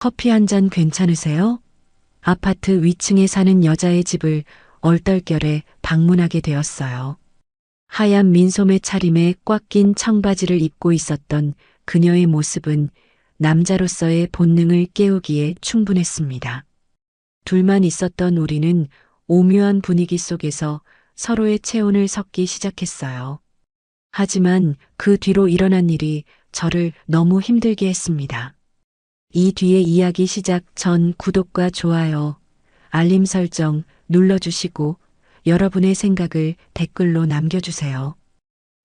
커피 한 잔 괜찮으세요? 아파트 위층에 사는 여자의 집을 얼떨결에 방문하게 되었어요. 하얀 민소매 차림에 꽉 낀 청바지를 입고 있었던 그녀의 모습은 남자로서의 본능을 깨우기에 충분했습니다. 둘만 있었던 우리는 오묘한 분위기 속에서 서로의 체온을 섞기 시작했어요. 하지만 그 뒤로 일어난 일이 저를 너무 힘들게 했습니다. 이 뒤에 이야기 시작 전 구독과 좋아요, 알림 설정 눌러주시고 여러분의 생각을 댓글로 남겨주세요.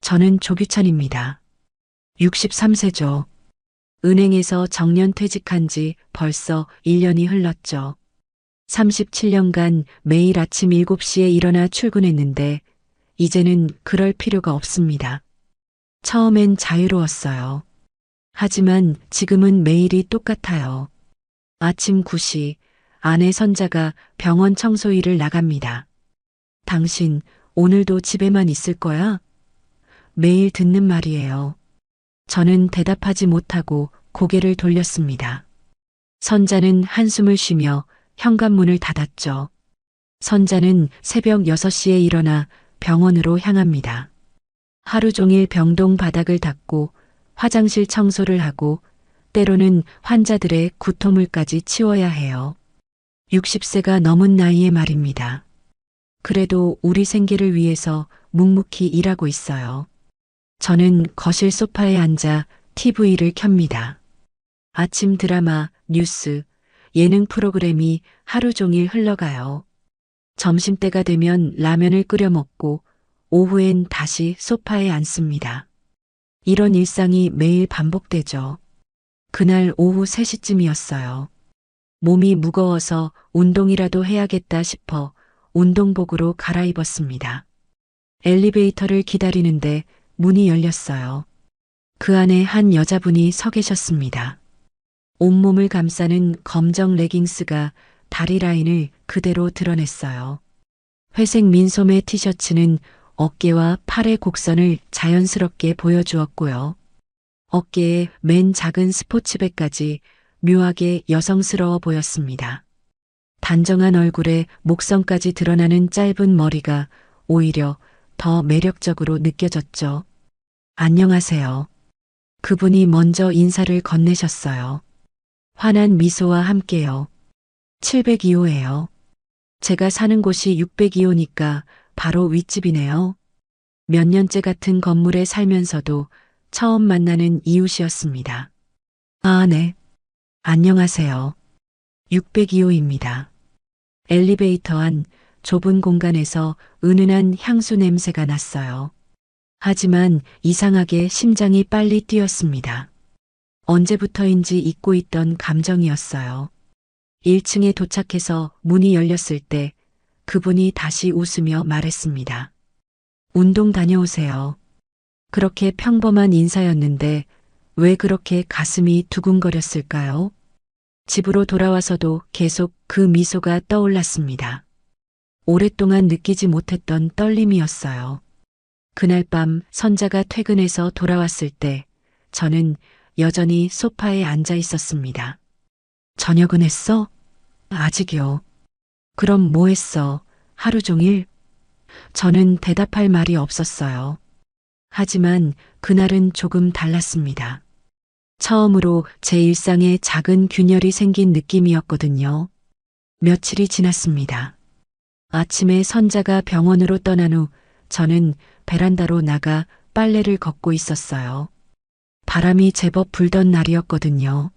저는 조규찬입니다. 63세죠. 은행에서 정년 퇴직한 지 벌써 1년이 흘렀죠. 37년간 매일 아침 7시에 일어나 출근했는데 이제는 그럴 필요가 없습니다. 처음엔 자유로웠어요. 하지만 지금은 매일이 똑같아요. 아침 9시 아내 선자가 병원 청소 일을 나갑니다. 당신 오늘도 집에만 있을 거야? 매일 듣는 말이에요. 저는 대답하지 못하고 고개를 돌렸습니다. 선자는 한숨을 쉬며 현관문을 닫았죠. 선자는 새벽 6시에 일어나 병원으로 향합니다. 하루 종일 병동 바닥을 닦고 화장실 청소를 하고 때로는 환자들의 구토물까지 치워야 해요. 60세가 넘은 나이에 말입니다. 그래도 우리 생계를 위해서 묵묵히 일하고 있어요. 저는 거실 소파에 앉아 TV를 켭니다. 아침 드라마, 뉴스, 예능 프로그램이 하루 종일 흘러가요. 점심때가 되면 라면을 끓여 먹고 오후엔 다시 소파에 앉습니다. 이런 일상이 매일 반복되죠. 그날 오후 3시쯤이었어요. 몸이 무거워서 운동이라도 해야겠다 싶어 운동복으로 갈아입었습니다. 엘리베이터를 기다리는데 문이 열렸어요. 그 안에 한 여자분이 서 계셨습니다. 온몸을 감싸는 검정 레깅스가 다리 라인을 그대로 드러냈어요. 회색 민소매 티셔츠는 어깨와 팔의 곡선을 자연스럽게 보여주었고요. 어깨에 맨 작은 스포츠백까지 묘하게 여성스러워 보였습니다. 단정한 얼굴에 목선까지 드러나는 짧은 머리가 오히려 더 매력적으로 느껴졌죠. 안녕하세요. 그분이 먼저 인사를 건네셨어요. 환한 미소와 함께요. 702호예요. 제가 사는 곳이 602호니까 바로 윗집이네요. 몇 년째 같은 건물에 살면서도 처음 만나는 이웃이었습니다. 아, 네. 안녕하세요. 602호입니다. 엘리베이터 안 좁은 공간에서 은은한 향수 냄새가 났어요. 하지만 이상하게 심장이 빨리 뛰었습니다. 언제부터인지 잊고 있던 감정이었어요. 1층에 도착해서 문이 열렸을 때 그분이 다시 웃으며 말했습니다. 운동 다녀오세요. 그렇게 평범한 인사였는데 왜 그렇게 가슴이 두근거렸을까요? 집으로 돌아와서도 계속 그 미소가 떠올랐습니다. 오랫동안 느끼지 못했던 떨림이었어요. 그날 밤 선자가 퇴근해서 돌아왔을 때 저는 여전히 소파에 앉아 있었습니다. 저녁은 했어? 아직이요. 그럼 뭐 했어? 하루 종일? 저는 대답할 말이 없었어요. 하지만 그날은 조금 달랐습니다. 처음으로 제 일상에 작은 균열이 생긴 느낌이었거든요. 며칠이 지났습니다. 아침에 선자가 병원으로 떠난 후 저는 베란다로 나가 빨래를 걷고 있었어요. 바람이 제법 불던 날이었거든요.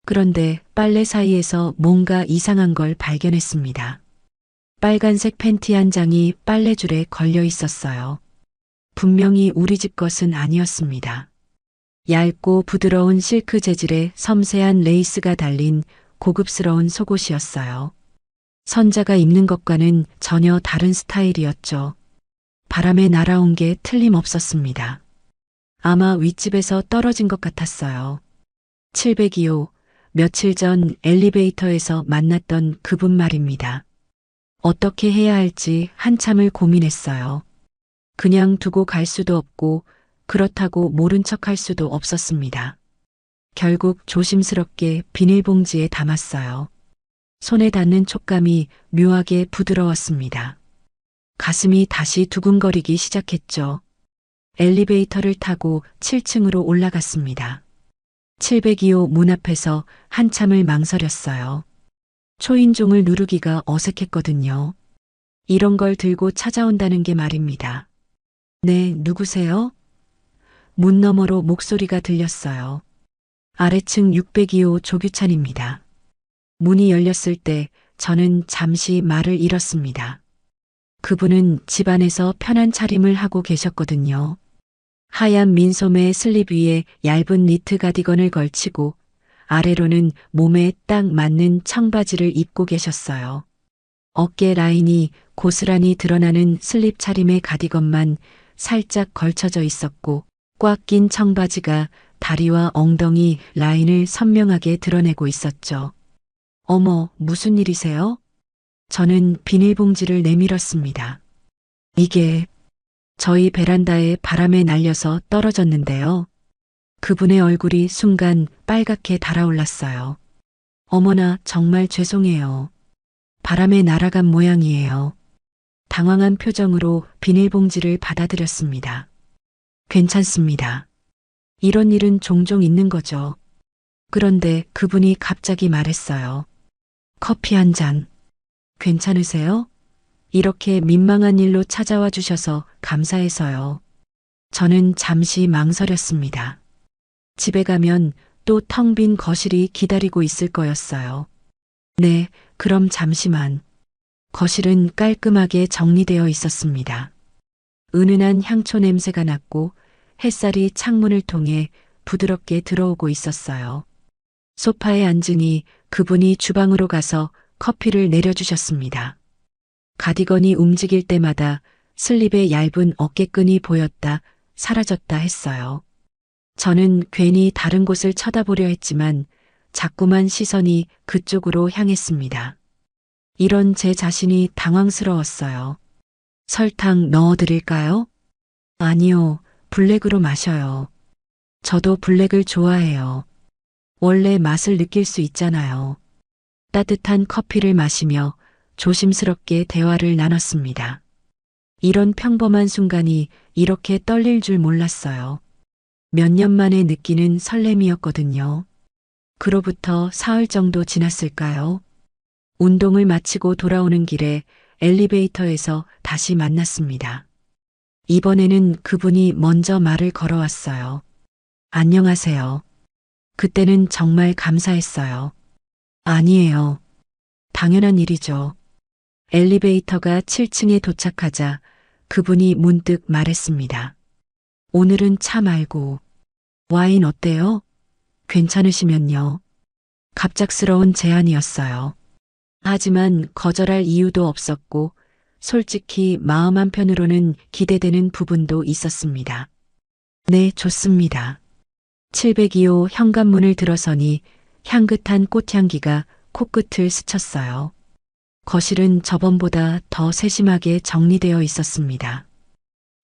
그런데 빨래 사이에서 뭔가 이상한 걸 발견했습니다. 빨간색 팬티 한 장이 빨래줄에 걸려 있었어요. 분명히 우리 집 것은 아니었습니다. 얇고 부드러운 실크 재질의 섬세한 레이스가 달린 고급스러운 속옷이었어요. 선자가 입는 것과는 전혀 다른 스타일이었죠. 바람에 날아온 게 틀림없었습니다. 아마 윗집에서 떨어진 것 같았어요. 702호, 며칠 전 엘리베이터에서 만났던 그분 말입니다. 어떻게 해야 할지 한참을 고민했어요. 그냥 두고 갈 수도 없고 그렇다고 모른 척 할 수도 없었습니다. 결국 조심스럽게 비닐봉지에 담았어요. 손에 닿는 촉감이 묘하게 부드러웠습니다. 가슴이 다시 두근거리기 시작했죠. 엘리베이터를 타고 7층으로 올라갔습니다. 702호 문 앞에서 한참을 망설였어요. 초인종을 누르기가 어색했거든요. 이런 걸 들고 찾아온다는 게 말입니다. 네, 누구세요? 문 너머로 목소리가 들렸어요. 아래층 602호 조규찬입니다. 문이 열렸을 때 저는 잠시 말을 잃었습니다. 그분은 집안에서 편한 차림을 하고 계셨거든요. 하얀 민소매 슬립 위에 얇은 니트 가디건을 걸치고 아래로는 몸에 딱 맞는 청바지를 입고 계셨어요. 어깨 라인이 고스란히 드러나는 슬립 차림의 가디건만 살짝 걸쳐져 있었고 꽉 낀 청바지가 다리와 엉덩이 라인을 선명하게 드러내고 있었죠. 어머, 무슨 일이세요? 저는 비닐봉지를 내밀었습니다. 이게 저희 베란다에 바람에 날려서 떨어졌는데요. 그분의 얼굴이 순간 빨갛게 달아올랐어요. 어머나, 정말 죄송해요. 바람에 날아간 모양이에요. 당황한 표정으로 비닐봉지를 받아들였습니다. 괜찮습니다. 이런 일은 종종 있는 거죠. 그런데 그분이 갑자기 말했어요. 커피 한 잔. 괜찮으세요? 이렇게 민망한 일로 찾아와 주셔서 감사해서요. 저는 잠시 망설였습니다. 집에 가면 또 텅 빈 거실이 기다리고 있을 거였어요. 네, 그럼 잠시만. 거실은 깔끔하게 정리되어 있었습니다. 은은한 향초 냄새가 났고 햇살이 창문을 통해 부드럽게 들어오고 있었어요. 소파에 앉으니 그분이 주방으로 가서 커피를 내려주셨습니다. 가디건이 움직일 때마다 슬립의 얇은 어깨끈이 보였다, 사라졌다 했어요. 저는 괜히 다른 곳을 쳐다보려 했지만 자꾸만 시선이 그쪽으로 향했습니다. 이런 제 자신이 당황스러웠어요. 설탕 넣어드릴까요? 아니요, 블랙으로 마셔요. 저도 블랙을 좋아해요. 원래 맛을 느낄 수 있잖아요. 따뜻한 커피를 마시며 조심스럽게 대화를 나눴습니다. 이런 평범한 순간이 이렇게 떨릴 줄 몰랐어요. 몇 년 만에 느끼는 설렘이었거든요. 그로부터 사흘 정도 지났을까요? 운동을 마치고 돌아오는 길에 엘리베이터에서 다시 만났습니다. 이번에는 그분이 먼저 말을 걸어왔어요. 안녕하세요. 그때는 정말 감사했어요. 아니에요. 당연한 일이죠. 엘리베이터가 7층에 도착하자 그분이 문득 말했습니다. 오늘은 차 말고 와인 어때요? 괜찮으시면요. 갑작스러운 제안이었어요. 하지만 거절할 이유도 없었고 솔직히 마음 한편으로는 기대되는 부분도 있었습니다. 네, 좋습니다. 702호 현관문을 들어서니 향긋한 꽃향기가 코끝을 스쳤어요. 거실은 저번보다 더 세심하게 정리되어 있었습니다.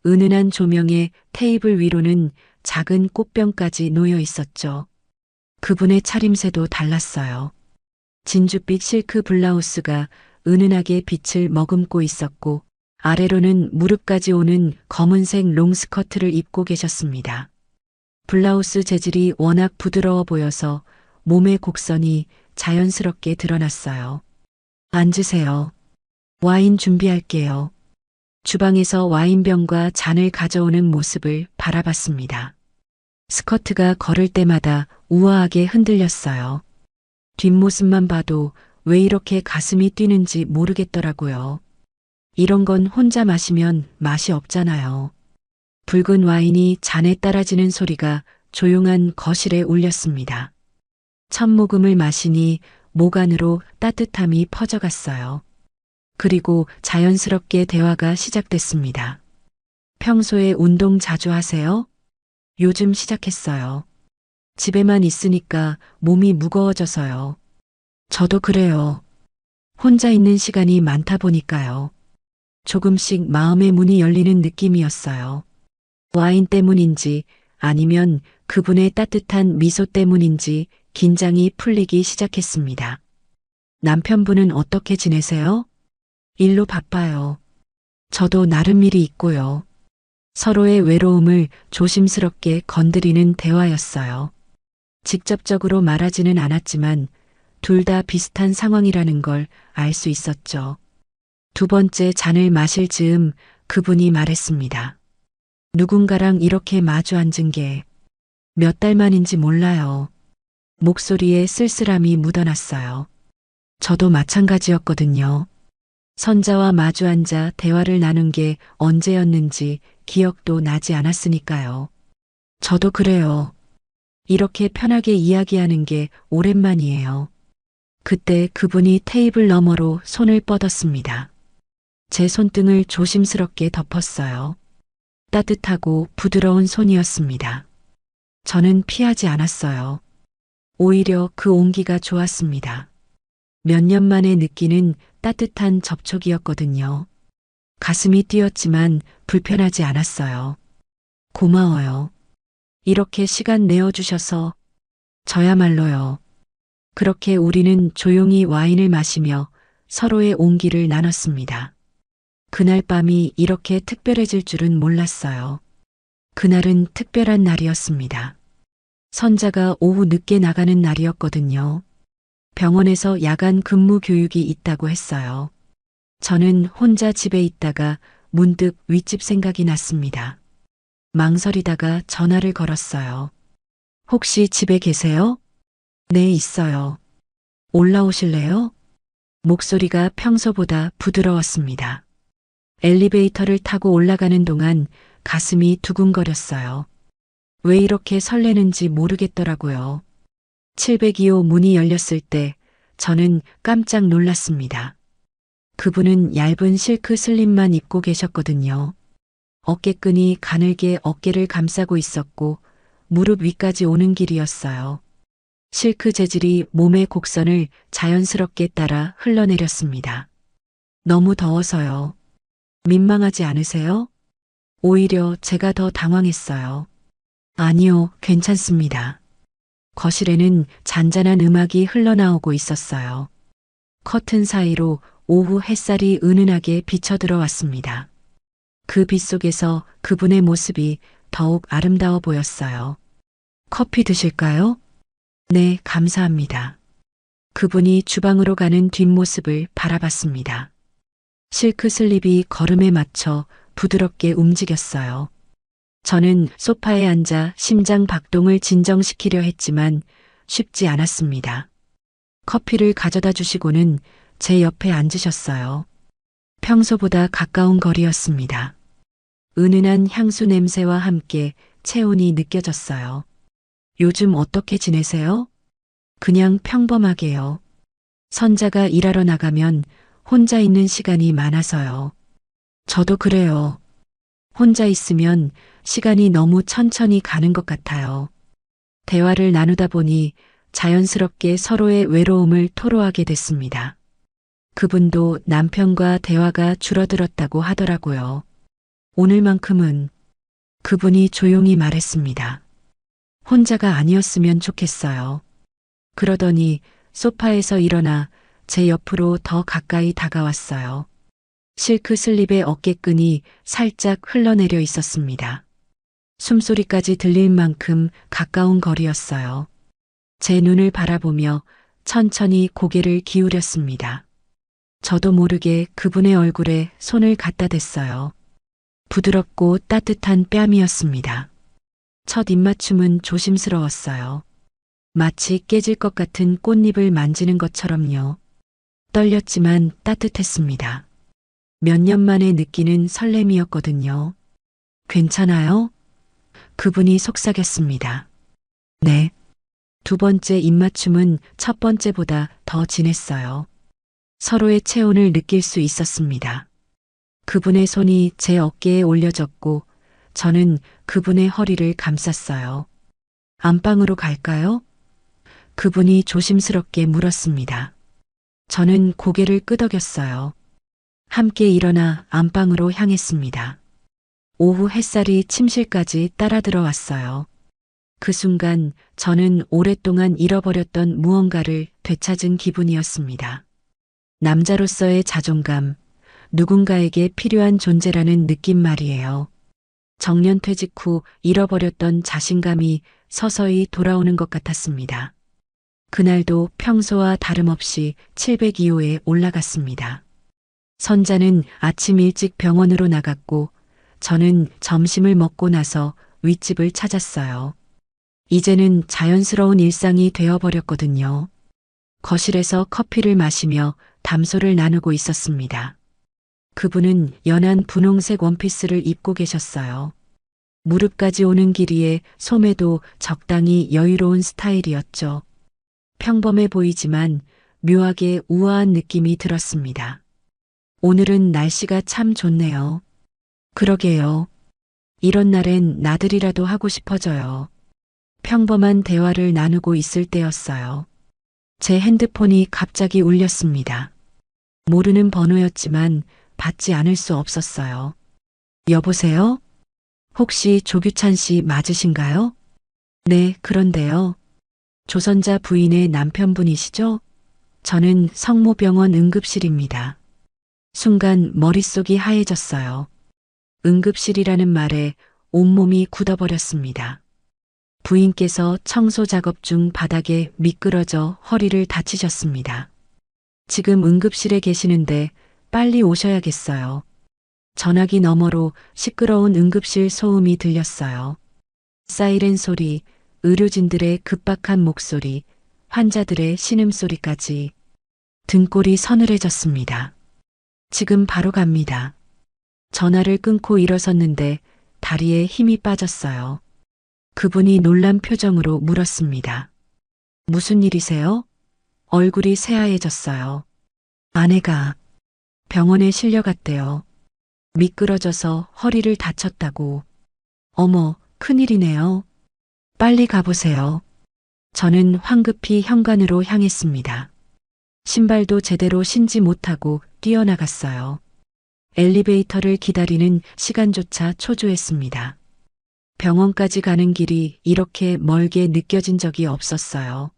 은은한 조명에 테이블 위로는 작은 꽃병까지 놓여 있었죠. 그분의 차림새도 달랐어요. 진주빛 실크 블라우스가 은은하게 빛을 머금고 있었고 아래로는 무릎까지 오는 검은색 롱스커트를 입고 계셨습니다. 블라우스 재질이 워낙 부드러워 보여서 몸의 곡선이 자연스럽게 드러났어요. 앉으세요. 와인 준비할게요. 주방에서 와인병과 잔을 가져오는 모습을 바라봤습니다. 스커트가 걸을 때마다 우아하게 흔들렸어요. 뒷모습만 봐도 왜 이렇게 가슴이 뛰는지 모르겠더라고요. 이런 건 혼자 마시면 맛이 없잖아요. 붉은 와인이 잔에 따라지는 소리가 조용한 거실에 울렸습니다. 첫 모금을 마시니 목 안으로 따뜻함이 퍼져갔어요. 그리고 자연스럽게 대화가 시작됐습니다. 평소에 운동 자주 하세요? 요즘 시작했어요. 집에만 있으니까 몸이 무거워져서요. 저도 그래요. 혼자 있는 시간이 많다 보니까요. 조금씩 마음의 문이 열리는 느낌이었어요. 와인 때문인지 아니면 그분의 따뜻한 미소 때문인지 긴장이 풀리기 시작했습니다. 남편분은 어떻게 지내세요? 일로 바빠요. 저도 나름 일이 있고요. 서로의 외로움을 조심스럽게 건드리는 대화였어요. 직접적으로 말하지는 않았지만 둘 다 비슷한 상황이라는 걸 알 수 있었죠. 두 번째 잔을 마실 즈음 그분이 말했습니다. 누군가랑 이렇게 마주 앉은 게 몇 달 만인지 몰라요. 목소리에 쓸쓸함이 묻어났어요. 저도 마찬가지였거든요. 선자와 마주 앉아 대화를 나눈 게 언제였는지 기억도 나지 않았으니까요. 저도 그래요. 이렇게 편하게 이야기하는 게 오랜만이에요. 그때 그분이 테이블 너머로 손을 뻗었습니다. 제 손등을 조심스럽게 덮었어요. 따뜻하고 부드러운 손이었습니다. 저는 피하지 않았어요. 오히려 그 온기가 좋았습니다. 몇 년 만에 느끼는 따뜻한 접촉이었거든요. 가슴이 뛰었지만 불편하지 않았어요. 고마워요. 이렇게 시간 내어주셔서 저야말로요. 그렇게 우리는 조용히 와인을 마시며 서로의 온기를 나눴습니다. 그날 밤이 이렇게 특별해질 줄은 몰랐어요. 그날은 특별한 날이었습니다. 선자가 오후 늦게 나가는 날이었거든요. 병원에서 야간 근무 교육이 있다고 했어요. 저는 혼자 집에 있다가 문득 윗집 생각이 났습니다. 망설이다가 전화를 걸었어요. 혹시 집에 계세요? 네, 있어요. 올라오실래요? 목소리가 평소보다 부드러웠습니다. 엘리베이터를 타고 올라가는 동안 가슴이 두근거렸어요. 왜 이렇게 설레는지 모르겠더라고요. 702호 문이 열렸을 때 저는 깜짝 놀랐습니다. 그분은 얇은 실크 슬립만 입고 계셨거든요. 어깨끈이 가늘게 어깨를 감싸고 있었고 무릎 위까지 오는 길이었어요. 실크 재질이 몸의 곡선을 자연스럽게 따라 흘러내렸습니다. 너무 더워서요. 민망하지 않으세요? 오히려 제가 더 당황했어요. 아니요, 괜찮습니다. 거실에는 잔잔한 음악이 흘러나오고 있었어요. 커튼 사이로 오후 햇살이 은은하게 비쳐 들어왔습니다. 그 빛 속에서 그분의 모습이 더욱 아름다워 보였어요. 커피 드실까요? 네, 감사합니다. 그분이 주방으로 가는 뒷모습을 바라봤습니다. 실크 슬립이 걸음에 맞춰 부드럽게 움직였어요. 저는 소파에 앉아 심장 박동을 진정시키려 했지만 쉽지 않았습니다. 커피를 가져다 주시고는 제 옆에 앉으셨어요. 평소보다 가까운 거리였습니다. 은은한 향수 냄새와 함께 체온이 느껴졌어요. 요즘 어떻게 지내세요? 그냥 평범하게요. 선자가 일하러 나가면 혼자 있는 시간이 많아서요. 저도 그래요. 혼자 있으면 시간이 너무 천천히 가는 것 같아요. 대화를 나누다 보니 자연스럽게 서로의 외로움을 토로하게 됐습니다. 그분도 남편과 대화가 줄어들었다고 하더라고요. 오늘만큼은 그분이 조용히 말했습니다. 혼자가 아니었으면 좋겠어요. 그러더니 소파에서 일어나 제 옆으로 더 가까이 다가왔어요. 실크 슬립의 어깨끈이 살짝 흘러내려 있었습니다. 숨소리까지 들릴 만큼 가까운 거리였어요. 제 눈을 바라보며 천천히 고개를 기울였습니다. 저도 모르게 그분의 얼굴에 손을 갖다 댔어요. 부드럽고 따뜻한 뺨이었습니다. 첫 입맞춤은 조심스러웠어요. 마치 깨질 것 같은 꽃잎을 만지는 것처럼요. 떨렸지만 따뜻했습니다. 몇 년 만에 느끼는 설렘이었거든요. 괜찮아요? 그분이 속삭였습니다. 네. 두 번째 입맞춤은 첫 번째보다 더 진했어요. 서로의 체온을 느낄 수 있었습니다. 그분의 손이 제 어깨에 올려졌고 저는 그분의 허리를 감쌌어요. 안방으로 갈까요? 그분이 조심스럽게 물었습니다. 저는 고개를 끄덕였어요. 함께 일어나 안방으로 향했습니다. 오후 햇살이 침실까지 따라 들어왔어요. 그 순간 저는 오랫동안 잃어버렸던 무언가를 되찾은 기분이었습니다. 남자로서의 자존감, 누군가에게 필요한 존재라는 느낌 말이에요. 정년퇴직 후 잃어버렸던 자신감이 서서히 돌아오는 것 같았습니다. 그날도 평소와 다름없이 702호에 올라갔습니다. 선자는 아침 일찍 병원으로 나갔고 저는 점심을 먹고 나서 윗집을 찾았어요. 이제는 자연스러운 일상이 되어버렸거든요. 거실에서 커피를 마시며 담소를 나누고 있었습니다. 그분은 연한 분홍색 원피스를 입고 계셨어요. 무릎까지 오는 길이에 소매도 적당히 여유로운 스타일이었죠. 평범해 보이지만 묘하게 우아한 느낌이 들었습니다. 오늘은 날씨가 참 좋네요. 그러게요. 이런 날엔 나들이라도 하고 싶어져요. 평범한 대화를 나누고 있을 때였어요. 제 핸드폰이 갑자기 울렸습니다. 모르는 번호였지만 받지 않을 수 없었어요. 여보세요? 혹시 조규찬 씨 맞으신가요? 네, 그런데요. 조선자 부인의 남편분이시죠? 저는 성모병원 응급실입니다. 순간 머릿속이 하얘졌어요. 응급실이라는 말에 온몸이 굳어버렸습니다. 부인께서 청소 작업 중 바닥에 미끄러져 허리를 다치셨습니다. 지금 응급실에 계시는데 빨리 오셔야겠어요. 전화기 너머로 시끄러운 응급실 소음이 들렸어요. 사이렌 소리, 의료진들의 급박한 목소리, 환자들의 신음소리까지 등골이 서늘해졌습니다. 지금 바로 갑니다. 전화를 끊고 일어섰는데 다리에 힘이 빠졌어요. 그분이 놀란 표정으로 물었습니다. 무슨 일이세요? 얼굴이 새하얘졌어요. 아내가 병원에 실려갔대요. 미끄러져서 허리를 다쳤다고. 어머, 큰일이네요. 빨리 가보세요. 저는 황급히 현관으로 향했습니다. 신발도 제대로 신지 못하고 뛰어나갔어요. 엘리베이터를 기다리는 시간조차 초조했습니다. 병원까지 가는 길이 이렇게 멀게 느껴진 적이 없었어요.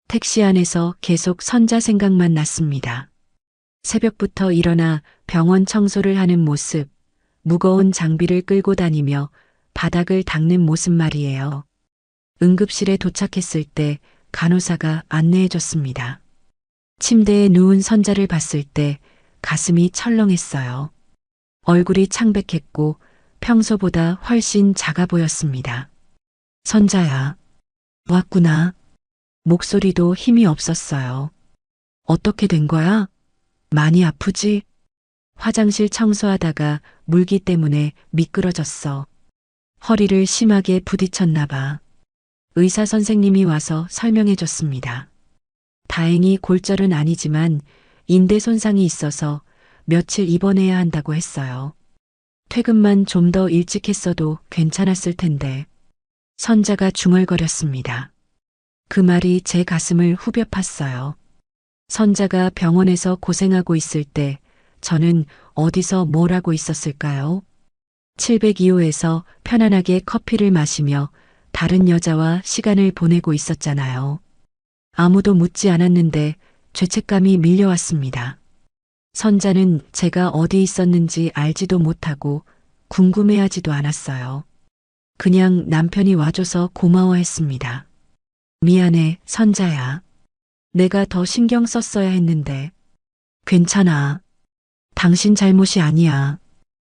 택시 안에서 계속 선자 생각만 났습니다. 새벽부터 일어나 병원 청소를 하는 모습, 무거운 장비를 끌고 다니며 바닥을 닦는 모습 말이에요. 응급실에 도착했을 때 간호사가 안내해줬습니다. 침대에 누운 선자를 봤을 때 가슴이 철렁했어요. 얼굴이 창백했고 평소보다 훨씬 작아 보였습니다. 선자야, 왔구나. 목소리도 힘이 없었어요. 어떻게 된 거야? 많이 아프지? 화장실 청소하다가 물기 때문에 미끄러졌어. 허리를 심하게 부딪혔나 봐. 의사 선생님이 와서 설명해 줬습니다. 다행히 골절은 아니지만 인대 손상이 있어서 며칠 입원해야 한다고 했어요. 퇴근만 좀 더 일찍 했어도 괜찮았을 텐데. 선자가 중얼거렸습니다. 그 말이 제 가슴을 후벼 팠어요. 선자가 병원에서 고생하고 있을 때 저는 어디서 뭘 하고 있었을까요? 702호에서 편안하게 커피를 마시며 다른 여자와 시간을 보내고 있었잖아요. 아무도 묻지 않았는데 죄책감이 밀려왔습니다. 선자는 제가 어디 있었는지 알지도 못하고 궁금해하지도 않았어요. 그냥 남편이 와줘서 고마워했습니다. 미안해, 선자야. 내가 더 신경 썼어야 했는데. 괜찮아. 당신 잘못이 아니야.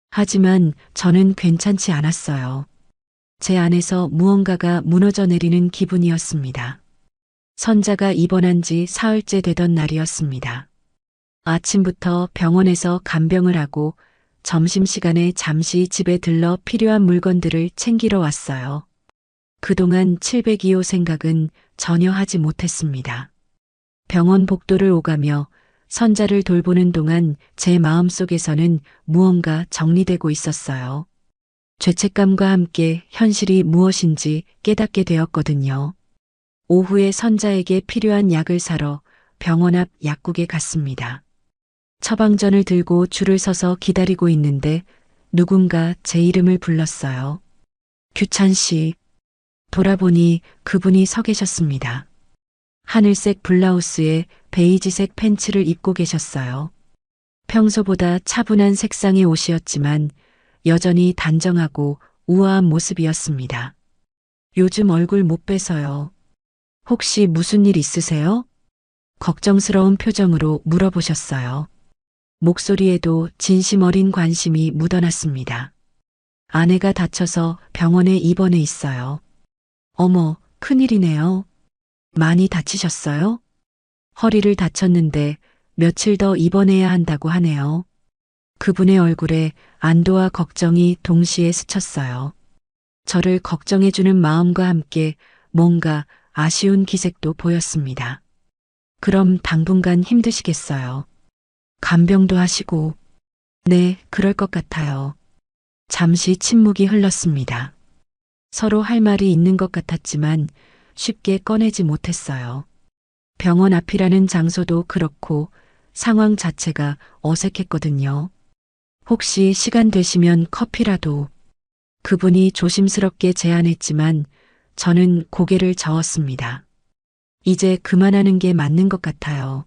하지만 저는 괜찮지 않았어요. 제 안에서 무언가가 무너져 내리는 기분이었습니다. 선자가 입원한 지 사흘째 되던 날이었습니다. 아침부터 병원에서 간병을 하고 점심시간에 잠시 집에 들러 필요한 물건들을 챙기러 왔어요. 그동안 702호 생각은 전혀 하지 못했습니다. 병원 복도를 오가며 선자를 돌보는 동안 제 마음속에서는 무언가 정리되고 있었어요. 죄책감과 함께 현실이 무엇인지 깨닫게 되었거든요. 오후에 선자에게 필요한 약을 사러 병원 앞 약국에 갔습니다. 처방전을 들고 줄을 서서 기다리고 있는데 누군가 제 이름을 불렀어요. 규찬 씨, 돌아보니 그분이 서 계셨습니다. 하늘색 블라우스에 베이지색 팬츠를 입고 계셨어요. 평소보다 차분한 색상의 옷이었지만 여전히 단정하고 우아한 모습이었습니다. 요즘 얼굴 못 뵈서요. 혹시 무슨 일 있으세요? 걱정스러운 표정으로 물어보셨어요. 목소리에도 진심 어린 관심이 묻어났습니다. 아내가 다쳐서 병원에 입원해 있어요. 어머, 큰일이네요. 많이 다치셨어요? 허리를 다쳤는데 며칠 더 입원해야 한다고 하네요. 그분의 얼굴에 안도와 걱정이 동시에 스쳤어요. 저를 걱정해주는 마음과 함께 뭔가 아쉬운 기색도 보였습니다. 그럼 당분간 힘드시겠어요. 간병도 하시고. 네, 그럴 것 같아요. 잠시 침묵이 흘렀습니다. 서로 할 말이 있는 것 같았지만 쉽게 꺼내지 못했어요. 병원 앞이라는 장소도 그렇고 상황 자체가 어색했거든요. 혹시 시간 되시면 커피라도. 그분이 조심스럽게 제안했지만 저는 고개를 저었습니다. 이제 그만하는 게 맞는 것 같아요.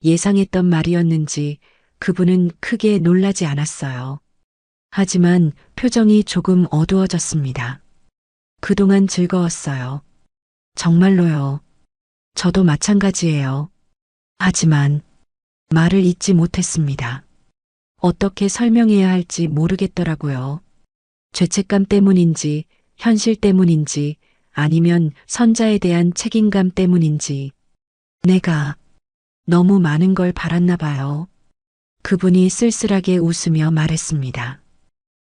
예상했던 말이었는지 그분은 크게 놀라지 않았어요. 하지만 표정이 조금 어두워졌습니다. 그동안 즐거웠어요. 정말로요. 저도 마찬가지예요. 하지만 말을 잇지 못했습니다. 어떻게 설명해야 할지 모르겠더라고요. 죄책감 때문인지, 현실 때문인지, 아니면 선자에 대한 책임감 때문인지. 내가 너무 많은 걸 바랐나 봐요. 그분이 쓸쓸하게 웃으며 말했습니다.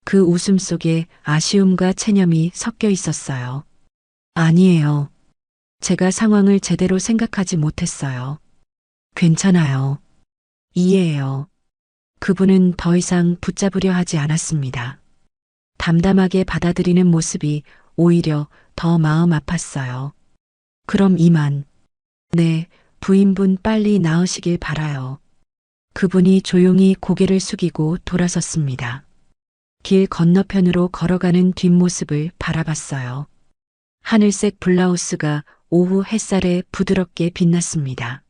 그 웃음 속에 아쉬움과 체념이 섞여 있었어요. 아니에요. 제가 상황을 제대로 생각하지 못했어요. 괜찮아요. 이해해요. 그분은 더 이상 붙잡으려 하지 않았습니다. 담담하게 받아들이는 모습이 오히려 더 마음 아팠어요. 그럼 이만. 네, 부인분 빨리 나으시길 바라요. 그분이 조용히 고개를 숙이고 돌아섰습니다. 길 건너편으로 걸어가는 뒷모습을 바라봤어요. 하늘색 블라우스가 오후 햇살에 부드럽게 빛났습니다.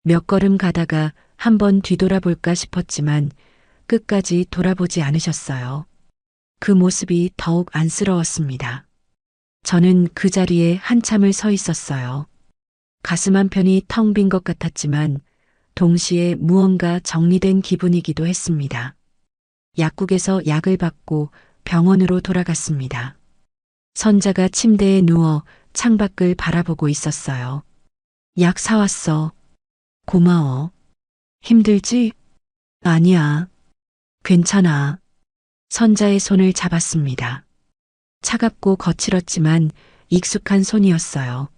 몇 걸음 가다가 한번 뒤돌아볼까 싶었지만 끝까지 돌아보지 않으셨어요. 그 모습이 더욱 안쓰러웠습니다. 저는 그 자리에 한참을 서 있었어요. 가슴 한편이 텅 빈 것 같았지만 동시에 무언가 정리된 기분이기도 했습니다. 약국에서 약을 받고 병원으로 돌아갔습니다. 선자가 침대에 누워 창밖을 바라보고 있었어요. 약 사왔어. 고마워. 힘들지? 아니야. 괜찮아. 선자의 손을 잡았습니다. 차갑고 거칠었지만 익숙한 손이었어요.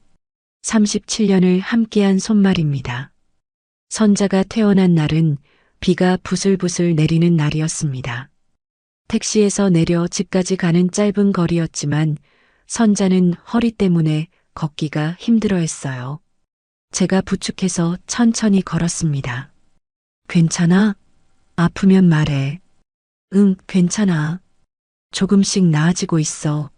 37년을 함께한 손말입니다. 선자가 태어난 날은 비가 부슬부슬 내리는 날이었습니다. 택시에서 내려 집까지 가는 짧은 거리였지만 선자는 허리 때문에 걷기가 힘들어했어요. 제가 부축해서 천천히 걸었습니다. 괜찮아? 아프면 말해. 응, 괜찮아. 조금씩 나아지고 있어.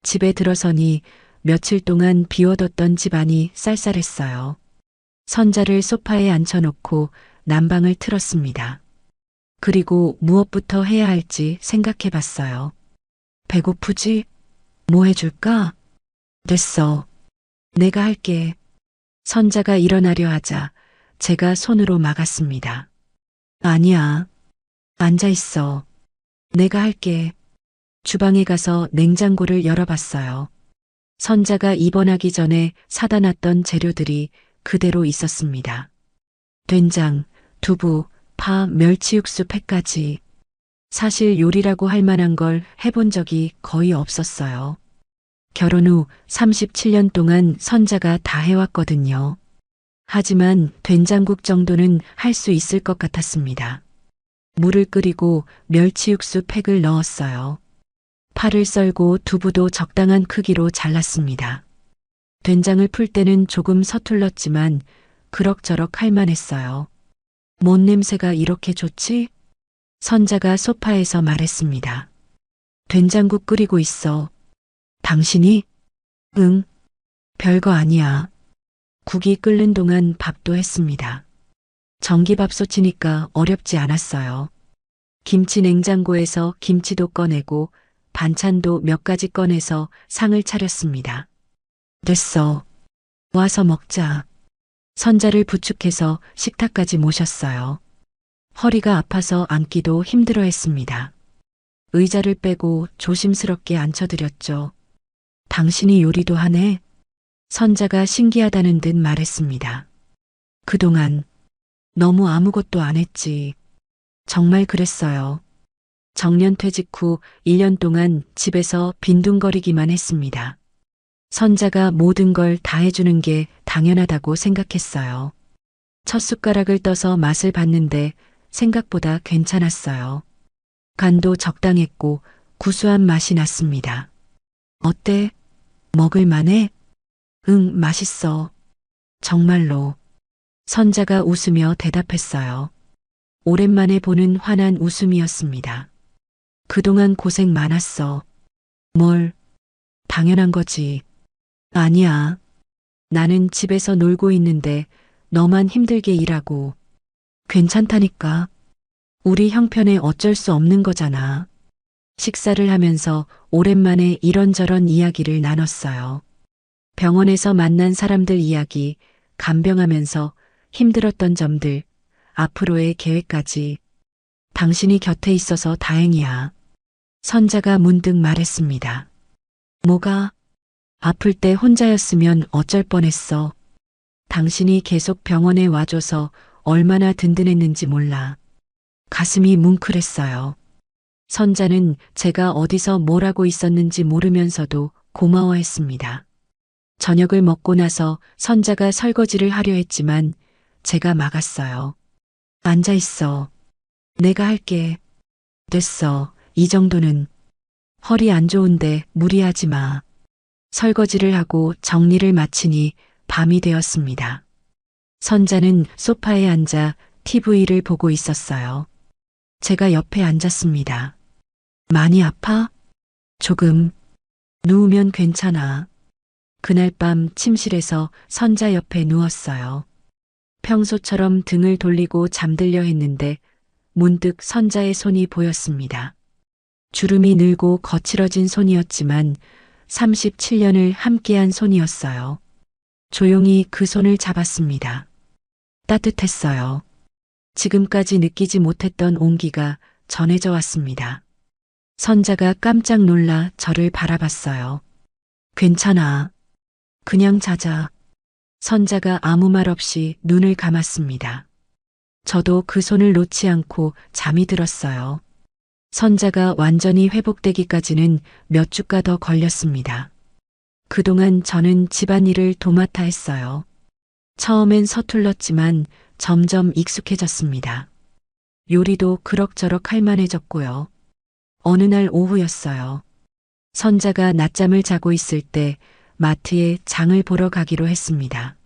집에 들어서니 며칠 동안 비워뒀던 집안이 쌀쌀했어요. 선자를 소파에 앉혀놓고 난방을 틀었습니다. 그리고 무엇부터 해야 할지 생각해 봤어요. 배고프지? 뭐 해줄까? 됐어. 내가 할게. 선자가 일어나려 하자 제가 손으로 막았습니다. 아니야. 앉아 있어. 내가 할게. 주방에 가서 냉장고를 열어봤어요. 선자가 입원하기 전에 사다 놨던 재료들이 그대로 있었습니다. 된장, 두부, 파, 멸치 육수 팩까지. 사실 요리라고 할 만한 걸 해본 적이 거의 없었어요. 결혼 후 37년 동안 선자가 다 해왔거든요. 하지만 된장국 정도는 할 수 있을 것 같았습니다. 물을 끓이고 멸치 육수 팩을 넣었어요. 파를 썰고 두부도 적당한 크기로 잘랐습니다. 된장을 풀 때는 조금 서툴렀지만 그럭저럭 할만했어요. 뭔 냄새가 이렇게 좋지? 선자가 소파에서 말했습니다. 된장국 끓이고 있어. 당신이? 응, 별거 아니야. 국이 끓는 동안 밥도 했습니다. 전기밥솥이니까 어렵지 않았어요. 김치 냉장고에서 김치도 꺼내고 반찬도 몇 가지 꺼내서 상을 차렸습니다. 됐어. 와서 먹자. 선자를 부축해서 식탁까지 모셨어요. 허리가 아파서 앉기도 힘들어 했습니다. 의자를 빼고 조심스럽게 앉혀드렸죠. 당신이 요리도 하네? 선자가 신기하다는 듯 말했습니다. 그동안 너무 아무것도 안 했지. 정말 그랬어요. 정년퇴직 후 1년 동안 집에서 빈둥거리기만 했습니다. 선자가 모든 걸 다 해주는 게 당연하다고 생각했어요. 첫 숟가락을 떠서 맛을 봤는데 생각보다 괜찮았어요. 간도 적당했고 구수한 맛이 났습니다. 어때? 먹을 만해? 응, 맛있어. 정말로. 선자가 웃으며 대답했어요. 오랜만에 보는 환한 웃음이었습니다. 그동안 고생 많았어. 뭘? 당연한 거지. 아니야. 나는 집에서 놀고 있는데 너만 힘들게 일하고. 괜찮다니까. 우리 형편에 어쩔 수 없는 거잖아. 식사를 하면서 오랜만에 이런저런 이야기를 나눴어요. 병원에서 만난 사람들 이야기, 간병하면서 힘들었던 점들, 앞으로의 계획까지. 당신이 곁에 있어서 다행이야. 선자가 문득 말했습니다. 뭐가? 아플 때 혼자였으면 어쩔 뻔했어. 당신이 계속 병원에 와줘서 얼마나 든든했는지 몰라. 가슴이 뭉클했어요. 선자는 제가 어디서 뭘 하고 있었는지 모르면서도 고마워했습니다. 저녁을 먹고 나서 선자가 설거지를 하려 했지만 제가 막았어요. 앉아 있어. 내가 할게. 됐어. 이 정도는. 허리 안 좋은데 무리하지 마. 설거지를 하고 정리를 마치니 밤이 되었습니다. 선자는 소파에 앉아 TV를 보고 있었어요. 제가 옆에 앉았습니다. 많이 아파? 조금. 누우면 괜찮아. 그날 밤 침실에서 선자 옆에 누웠어요. 평소처럼 등을 돌리고 잠들려 했는데 문득 선자의 손이 보였습니다. 주름이 늘고 거칠어진 손이었지만 37년을 함께한 손이었어요. 조용히 그 손을 잡았습니다. 따뜻했어요. 지금까지 느끼지 못했던 온기가 전해져 왔습니다. 선자가 깜짝 놀라 저를 바라봤어요. 괜찮아. 그냥 자자. 선자가 아무 말 없이 눈을 감았습니다. 저도 그 손을 놓지 않고 잠이 들었어요. 선자가 완전히 회복되기까지는 몇 주가 더 걸렸습니다. 그동안 저는 집안일을 도맡아 했어요. 처음엔 서툴렀지만 점점 익숙해졌습니다. 요리도 그럭저럭 할만해졌고요. 어느 날 오후였어요. 선자가 낮잠을 자고 있을 때 마트에 장을 보러 가기로 했습니다.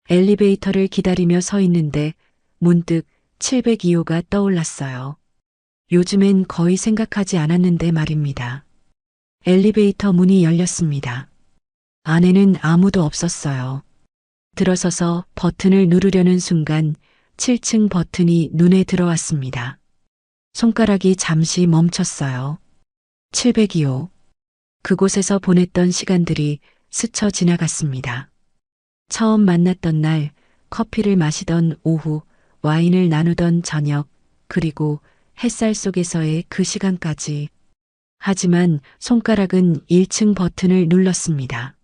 엘리베이터를 기다리며 서 있는데 문득 702호가 떠올랐어요. 요즘엔 거의 생각하지 않았는데 말입니다. 엘리베이터 문이 열렸습니다. 안에는 아무도 없었어요. 들어서서 버튼을 누르려는 순간 7층 버튼이 눈에 들어왔습니다. 손가락이 잠시 멈췄어요. 702호. 그곳에서 보냈던 시간들이 스쳐 지나갔습니다. 처음 만났던 날, 커피를 마시던 오후, 와인을 나누던 저녁, 그리고 햇살 속에서의 그 시간까지. 하지만 손가락은 1층 버튼을 눌렀습니다.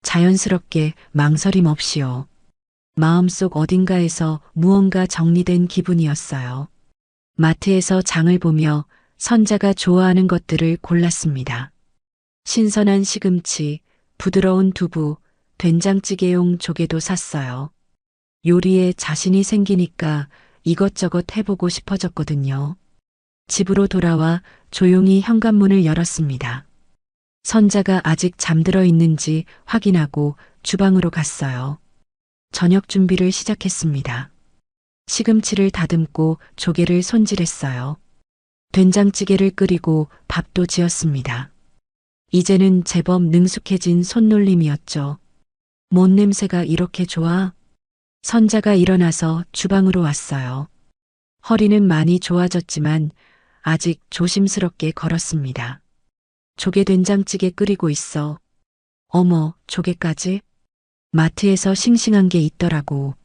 자연스럽게 망설임 없이요. 마음속 어딘가에서 무언가 정리된 기분이었어요. 마트에서 장을 보며 선자가 좋아하는 것들을 골랐습니다. 신선한 시금치, 부드러운 두부, 된장찌개용 조개도 샀어요. 요리에 자신이 생기니까 이것저것 해보고 싶어졌거든요. 집으로 돌아와 조용히 현관문을 열었습니다. 선자가 아직 잠들어 있는지 확인하고 주방으로 갔어요. 저녁 준비를 시작했습니다. 시금치를 다듬고 조개를 손질했어요. 된장찌개를 끓이고 밥도 지었습니다. 이제는 제법 능숙해진 손놀림이었죠. 뭔 냄새가 이렇게 좋아? 선자가 일어나서 주방으로 왔어요. 허리는 많이 좋아졌지만 아직 조심스럽게 걸었습니다. 조개 된장찌개 끓이고 있어. 어머, 조개까지? 마트에서 싱싱한 게 있더라고.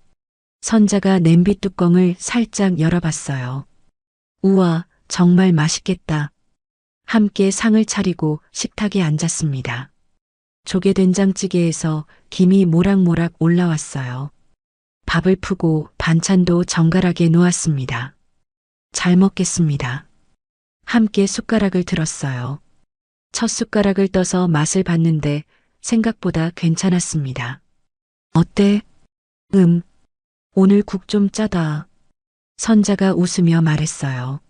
선자가 냄비 뚜껑을 살짝 열어봤어요. 우와, 정말 맛있겠다. 함께 상을 차리고 식탁에 앉았습니다. 조개 된장찌개에서 김이 모락모락 올라왔어요. 밥을 푸고 반찬도 정갈하게 놓았습니다. 잘 먹겠습니다. 함께 숟가락을 들었어요. 첫 숟가락을 떠서 맛을 봤는데 생각보다 괜찮았습니다. 어때? 오늘 국 좀 짜다. 선자가 웃으며 말했어요.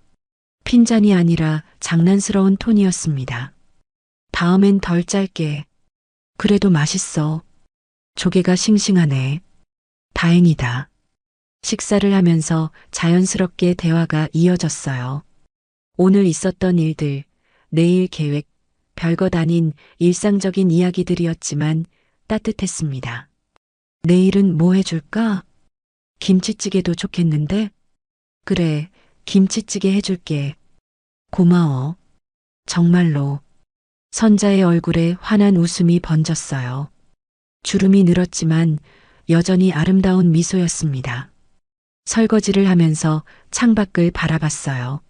핀잔이 아니라 장난스러운 톤이었습니다. 다음엔 덜 짤게. 그래도 맛있어. 조개가 싱싱하네. 다행이다. 식사를 하면서 자연스럽게 대화가 이어졌어요. 오늘 있었던 일들, 내일 계획, 별것 아닌 일상적인 이야기들이었지만 따뜻했습니다. 내일은 뭐 해줄까? 김치찌개도 좋겠는데? 그래, 김치찌개 해줄게. 고마워. 정말로. 선자의 얼굴에 환한 웃음이 번졌어요. 주름이 늘었지만 여전히 아름다운 미소였습니다. 설거지를 하면서 창밖을 바라봤어요.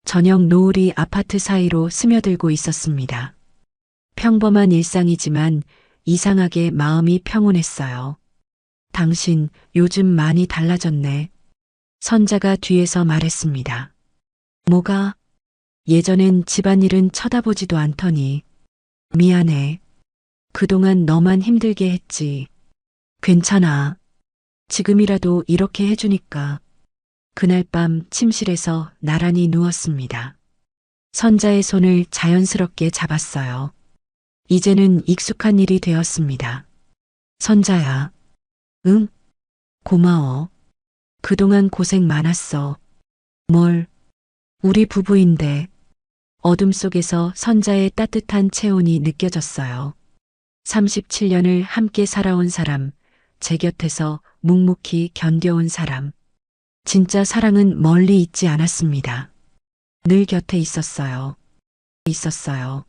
저녁 노을이 아파트 사이로 스며들고 있었습니다. 평범한 일상이지만 이상하게 마음이 평온했어요. 당신 요즘 많이 달라졌네. 선자가 뒤에서 말했습니다. 뭐가? 예전엔 집안일은 쳐다보지도 않더니. 미안해. 그동안 너만 힘들게 했지. 괜찮아. 지금이라도 이렇게 해주니까. 그날 밤 침실에서 나란히 누웠습니다. 선자의 손을 자연스럽게 잡았어요. 이제는 익숙한 일이 되었습니다. 선자야. 응? 고마워. 그동안 고생 많았어. 뭘? 우리 부부인데. 어둠 속에서 선자의 따뜻한 체온이 느껴졌어요. 37년을 함께 살아온 사람, 제 곁에서 묵묵히 견뎌온 사람. 진짜 사랑은 멀리 있지 않았습니다. 늘 곁에 있었어요. 있었어요.